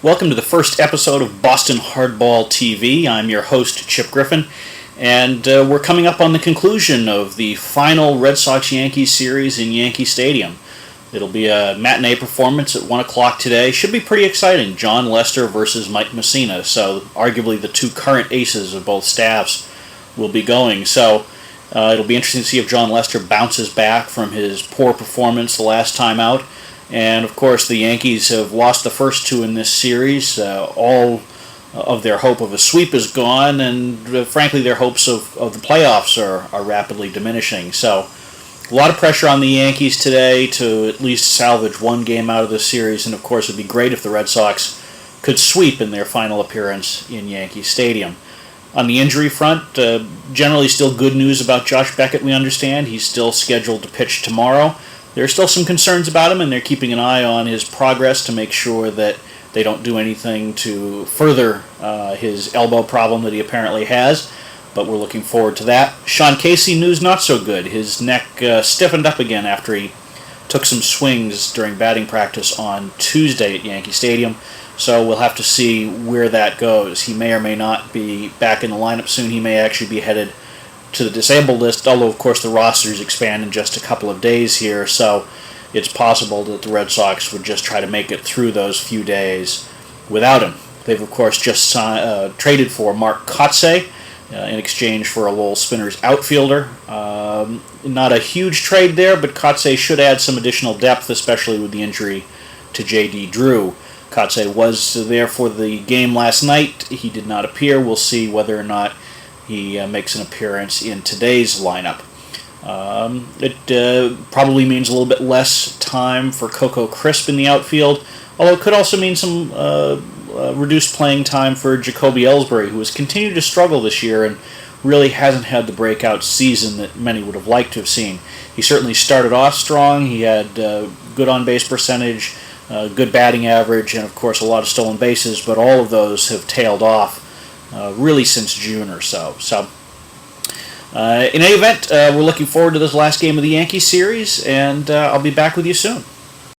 Welcome to the first episode of Boston Hardball TV. I'm your host, Chip Griffin, and we're coming up on the conclusion of the final Red Sox-Yankees series in Yankee Stadium. It'll be a matinee performance at 1 o'clock today. Should be pretty exciting. Jon Lester versus Mike Mussina, so arguably the two current aces of both staffs will be going. So it'll be interesting to see if Jon Lester bounces back from his poor performance the last time out. And, of course, the Yankees have lost the first two in this series. All of their hope of a sweep is gone, and frankly, their hopes of the playoffs are rapidly diminishing. So, a lot of pressure on the Yankees today to at least salvage one game out of this series, and, of course, it would be great if the Red Sox could sweep in their final appearance in Yankee Stadium. On the injury front, generally still good news about Josh Beckett, we understand. He's still scheduled to pitch tomorrow. There are still some concerns about him, and they're keeping an eye on his progress to make sure that they don't do anything to further his elbow problem that he apparently has, but we're looking forward to that. Sean Casey, news not so good. His neck stiffened up again after he took some swings during batting practice on Tuesday at Yankee Stadium, so we'll have to see where that goes. He may or may not be back in the lineup soon. He may actually be headed to the disabled list, although of course the rosters expand in just a couple of days here, so it's possible that the Red Sox would just try to make it through those few days without him. They've of course just traded for Mark Kotsay in exchange for a Lowell Spinners outfielder. Not a huge trade there, but Kotsay should add some additional depth, especially with the injury to J.D. Drew. Kotsay was there for the game last night. He did not appear. We'll see whether or not he makes an appearance in today's lineup. It probably means a little bit less time for Coco Crisp in the outfield, although it could also mean some reduced playing time for Jacoby Ellsbury, who has continued to struggle this year and really hasn't had the breakout season that many would have liked to have seen. He certainly started off strong. He had good on-base percentage, good batting average, and of course a lot of stolen bases, but all of those have tailed off really since June or so. So, in any event, we're looking forward to this last game of the Yankees series, and I'll be back with you soon.